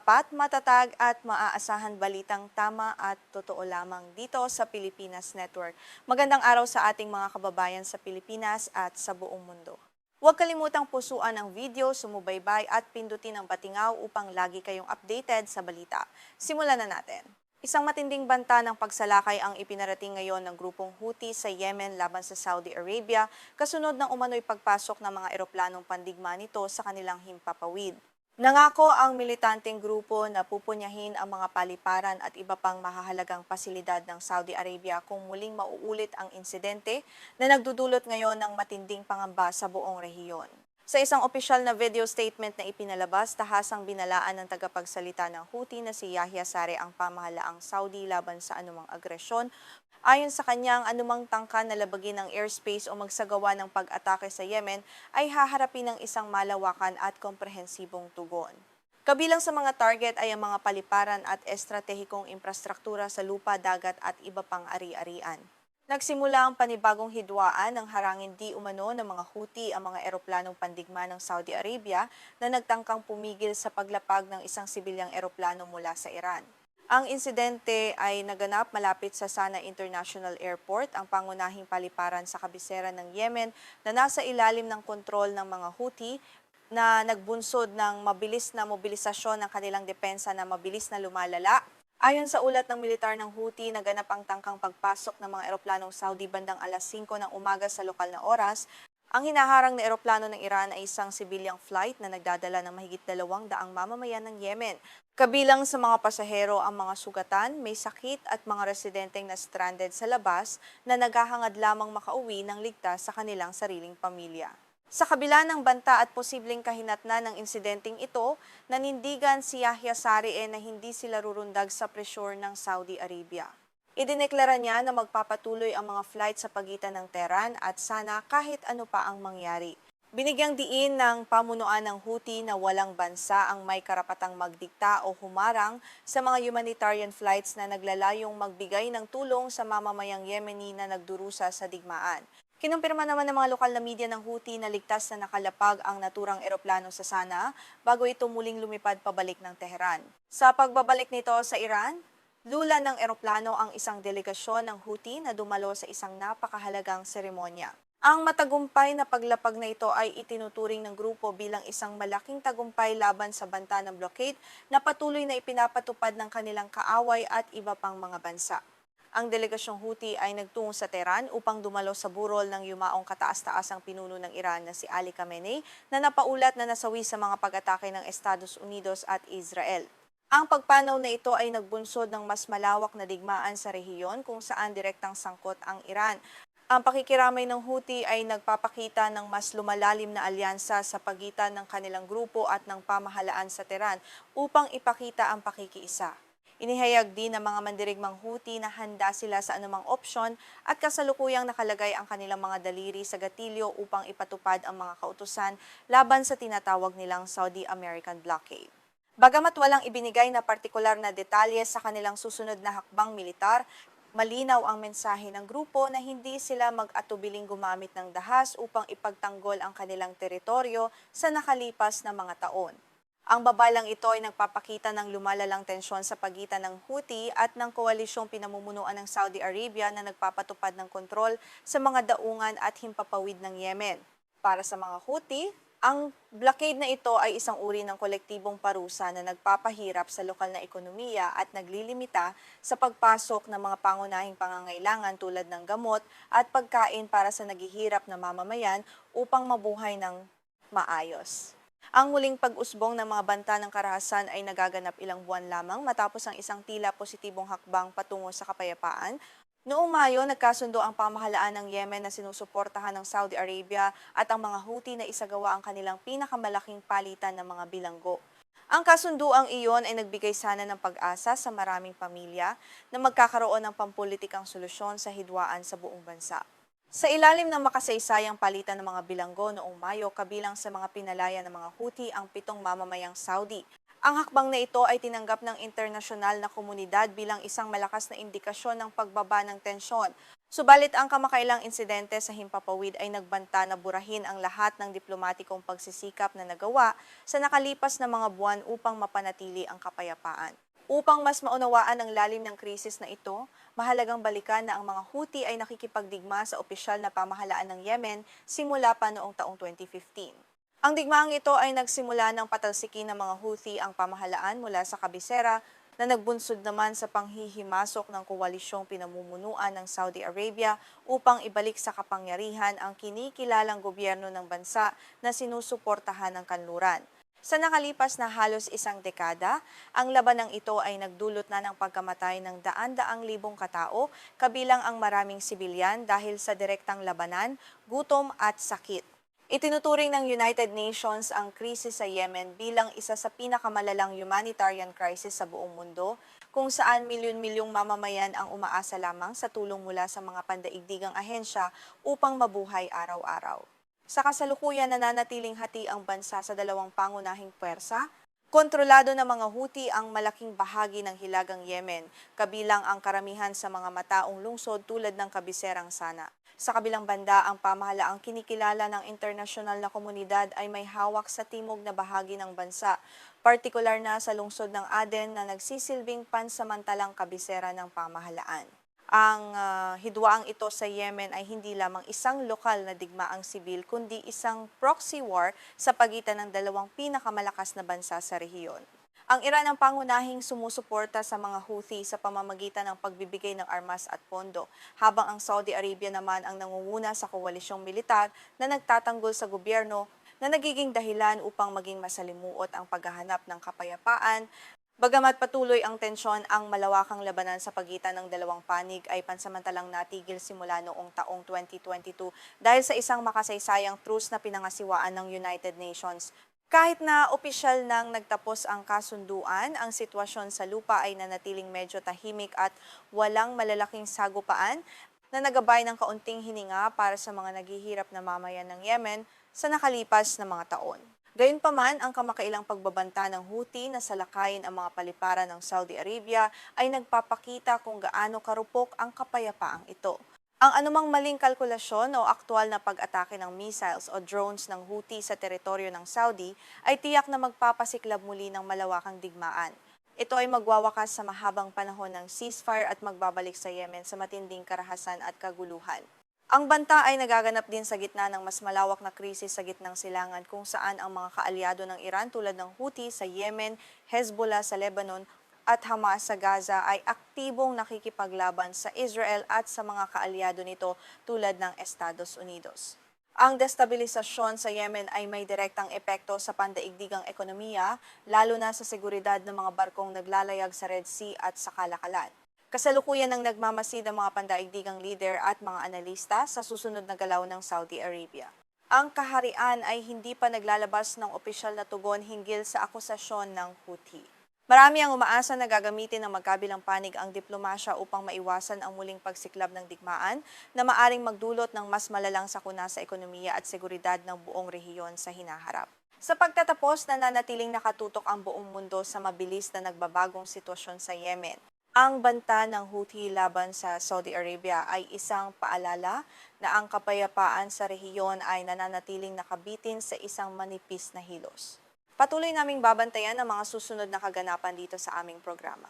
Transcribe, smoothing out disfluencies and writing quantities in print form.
tapat, matatag at maaasahan balitang tama at totoo lamang dito sa Pilipinas Network. Magandang araw sa ating mga kababayan sa Pilipinas at sa buong mundo. Huwag kalimutang pusuan ang video, sumubaybay at pindutin ang batingaw upang lagi kayong updated sa balita. Simulan na natin. Isang matinding banta ng pagsalakay ang ipinarating ngayon ng grupong Houthi sa Yemen laban sa Saudi Arabia kasunod ng umano'y pagpasok ng mga eroplanong pandigma nito sa kanilang himpapawid. Nangako ang militanteng grupo na pupunyahin ang mga paliparan at iba pang mahahalagang pasilidad ng Saudi Arabia kung muling mauulit ang insidente na nagdudulot ngayon ng matinding pangamba sa buong rehiyon. Sa isang opisyal na video statement na ipinalabas, tahasang binalaan ng tagapagsalita ng Houthi na si Yahya Saree ang pamahalaang Saudi laban sa anumang agresyon. Ayon sa kanya, ang anumang tangka na labagin ng airspace o magsagawa ng pag-atake sa Yemen ay haharapin ng isang malawakan at komprehensibong tugon. Kabilang sa mga target ay ang mga paliparan at estratehikong infrastruktura sa lupa, dagat at iba pang ari-arian. Nagsimula ang panibagong hidwaan ng harangin di umano ng mga Houthi ang mga eroplanong pandigma ng Saudi Arabia na nagtangkang pumigil sa paglapag ng isang sibilyang eroplano mula sa Iran. Ang insidente ay naganap malapit sa Sana International Airport, ang pangunahing paliparan sa kabisera ng Yemen na nasa ilalim ng kontrol ng mga Houthi na nagbunsod ng mabilis na mobilisasyon ng kanilang depensa na mabilis na lumalala. Ayon sa ulat ng militar ng Houthi, naganap ang tangkang pagpasok ng mga eroplanong Saudi bandang alas 5 ng umaga sa lokal na oras. Ang hinaharang na eroplano ng Iran ay isang sibilyang flight na nagdadala ng mahigit 200 mamamayan ng Yemen. Kabilang sa mga pasahero ang mga sugatan, may sakit at mga residenteng na stranded sa labas na naghahangad lamang makauwi ng ligtas sa kanilang sariling pamilya. Sa kabila ng banta at posibleng kahinatnan ng insidenteng ito, nanindigan si Yahya Saree na hindi sila rurundag sa pressure ng Saudi Arabia. Idineklara niya na magpapatuloy ang mga flight sa pagitan ng Tehran at Sana kahit ano pa ang mangyari. Binigyang diin ng pamunuan ng Houthi na walang bansa ang may karapatang magdikta o humarang sa mga humanitarian flights na naglalayong magbigay ng tulong sa mamamayang Yemeni na nagdurusa sa digmaan. Kinumpirma naman ng mga lokal na media ng Houthi na ligtas na nakalapag ang naturang eroplano sa Sana bago ito muling lumipad pabalik ng Tehran. Sa pagbabalik nito sa Iran, lula ng eroplano ang isang delegasyon ng Houthi na dumalo sa isang napakahalagang seremonya. Ang matagumpay na paglapag na ito ay itinuturing ng grupo bilang isang malaking tagumpay laban sa banta ng blockade na patuloy na ipinapatupad ng kanilang kaaway at iba pang mga bansa. Ang delegasyong Houthi ay nagtungo sa Tehran upang dumalo sa burol ng yumaong kataas-taasang pinuno ng Iran na si Ali Khamenei na napaulat na nasawi sa mga pag-atake ng Estados Unidos at Israel. Ang pagpanaw na ito ay nagbunsod ng mas malawak na digmaan sa rehiyon kung saan direktang sangkot ang Iran. Ang pakikiramay ng Houthi ay nagpapakita ng mas lumalalim na alyansa sa pagitan ng kanilang grupo at ng pamahalaan sa Tehran upang ipakita ang pakikiisa. Inihayag din ng mga mandirigmang Houthi na handa sila sa anumang opsyon at kasalukuyang nakalagay ang kanilang mga daliri sa gatilyo upang ipatupad ang mga kautusan laban sa tinatawag nilang Saudi American blockade. Bagamat walang ibinigay na partikular na detalye sa kanilang susunod na hakbang militar, malinaw ang mensahe ng grupo na hindi sila mag-atubiling gumamit ng dahas upang ipagtanggol ang kanilang teritoryo sa nakalipas na mga taon. Ang babalang ito ay nagpapakita ng lumalalang tensyon sa pagitan ng Houthi at ng koalisyong pinamumunuan ng Saudi Arabia na nagpapatupad ng kontrol sa mga daungan at himpapawid ng Yemen. Para sa mga Houthi, ang blockade na ito ay isang uri ng kolektibong parusa na nagpapahirap sa lokal na ekonomiya at naglilimita sa pagpasok ng mga pangunahing pangangailangan tulad ng gamot at pagkain para sa naghihirap na mamamayan upang mabuhay ng maayos. Ang muling pag-usbong ng mga banta ng karahasan ay nagaganap ilang buwan lamang matapos ang isang tila positibong hakbang patungo sa kapayapaan. Noong Mayo, nagkasundo ang pamahalaan ng Yemen na sinusuportahan ng Saudi Arabia at ang mga Houthi na isagawa ang kanilang pinakamalaking palitan ng mga bilanggo. Ang kasunduang iyon ay nagbigay sana ng pag-asa sa maraming pamilya na magkakaroon ng pampulitikang solusyon sa hidwaan sa buong bansa. Sa ilalim ng makasaysayang palitan ng mga bilanggo noong Mayo, kabilang sa mga pinalaya ng mga Houthi ang 7 mamamayang Saudi. Ang hakbang na ito ay tinanggap ng internasyonal na komunidad bilang isang malakas na indikasyon ng pagbaba ng tensyon. Subalit ang kamakailang insidente sa Himpapawid ay nagbanta na burahin ang lahat ng diplomatikong pagsisikap na nagawa sa nakalipas na mga buwan upang mapanatili ang kapayapaan. Upang mas maunawaan ang lalim ng krisis na ito, mahalagang balikan na ang mga Houthi ay nakikipagdigma sa opisyal na pamahalaan ng Yemen simula pa noong taong 2015. Ang digmaang ito ay nagsimula ng patalsikin ng mga Houthi ang pamahalaan mula sa kabisera na nagbunsod naman sa panghihimasok ng koalisyong pinamumunuan ng Saudi Arabia upang ibalik sa kapangyarihan ang kinikilalang gobyerno ng bansa na sinusuportahan ng kanluran. Sa nakalipas na halos isang dekada, ang labanang ito ay nagdulot na ng pagkamatay ng daan-daang libong katao, kabilang ang maraming sibilyan dahil sa direktang labanan, gutom at sakit. Itinuturing ng United Nations ang krisis sa Yemen bilang isa sa pinakamalalang humanitarian crisis sa buong mundo, kung saan milyon-milyong mamamayan ang umaasa lamang sa tulong mula sa mga pandaigdigang ahensya upang mabuhay araw-araw. Sa kasalukuyan, nananatiling hati ang bansa sa dalawang pangunahing puwersa. Kontrolado ng mga Houthi ang malaking bahagi ng hilagang Yemen, kabilang ang karamihan sa mga mataong lungsod tulad ng kabiserang Sana. Sa kabilang banda, ang pamahalaang kinikilala ng internasyonal na komunidad ay may hawak sa timog na bahagi ng bansa, partikular na sa lungsod ng Aden na nagsisilbing pansamantalang kabisera ng pamahalaan. Ang hidwaang ito sa Yemen ay hindi lamang isang lokal na digmaang sibil, kundi isang proxy war sa pagitan ng dalawang pinakamalakas na bansa sa rehiyon. Ang Iran ang pangunahing sumusuporta sa mga Houthi sa pamamagitan ng pagbibigay ng armas at pondo, habang ang Saudi Arabia naman ang nangunguna sa koalisyong militar na nagtatanggol sa gobyerno na nagiging dahilan upang maging masalimuot ang paghahanap ng kapayapaan. Bagamat patuloy ang tensyon, ang malawakang labanan sa pagitan ng dalawang panig ay pansamantalang natigil simula noong taong 2022 dahil sa isang makasaysayang truce na pinangasiwaan ng United Nations. Kahit na opisyal nang nagtapos ang kasunduan, ang sitwasyon sa lupa ay nanatiling medyo tahimik at walang malalaking sagupaan na nagabay ng kaunting hininga para sa mga naghihirap na mamayan ng Yemen sa nakalipas na mga taon. Gayunpaman, ang kamakailang pagbabanta ng Houthi na salakayin ang mga paliparan ng Saudi Arabia ay nagpapakita kung gaano karupok ang kapayapaang ito. Ang anumang maling kalkulasyon o aktwal na pag-atake ng missiles o drones ng Houthi sa teritoryo ng Saudi ay tiyak na magpapasiklab muli ng malawakang digmaan. Ito ay magwawakas sa mahabang panahon ng ceasefire at magbabalik sa Yemen sa matinding karahasan at kaguluhan. Ang banta ay nagaganap din sa gitna ng mas malawak na krisis sa gitnang silangan kung saan ang mga kaalyado ng Iran tulad ng Houthi sa Yemen, Hezbollah sa Lebanon at Hamas sa Gaza ay aktibong nakikipaglaban sa Israel at sa mga kaalyado nito tulad ng Estados Unidos. Ang destabilisasyon sa Yemen ay may direktang epekto sa pandaigdigang ekonomiya, lalo na sa seguridad ng mga barkong naglalayag sa Red Sea at sa kalakalan. Kasalukuyan ng nagmamasid ang mga pandaigdigang leader at mga analista sa susunod na galaw ng Saudi Arabia. Ang kaharian ay hindi pa naglalabas ng opisyal na tugon hinggil sa akusasyon ng Houthi. Marami ang umaasa na gagamitin ng magkabilang panig ang diplomasya upang maiwasan ang muling pagsiklab ng digmaan na maaring magdulot ng mas malalang sakuna sa ekonomiya at seguridad ng buong rehiyon sa hinaharap. Sa pagtatapos, nananatiling nakatutok ang buong mundo sa mabilis na nagbabagong sitwasyon sa Yemen. Ang banta ng Houthi laban sa Saudi Arabia ay isang paalala na ang kapayapaan sa rehiyon ay nananatiling nakabitin sa isang manipis na hilos. Patuloy naming babantayan ang mga susunod na kaganapan dito sa aming programa.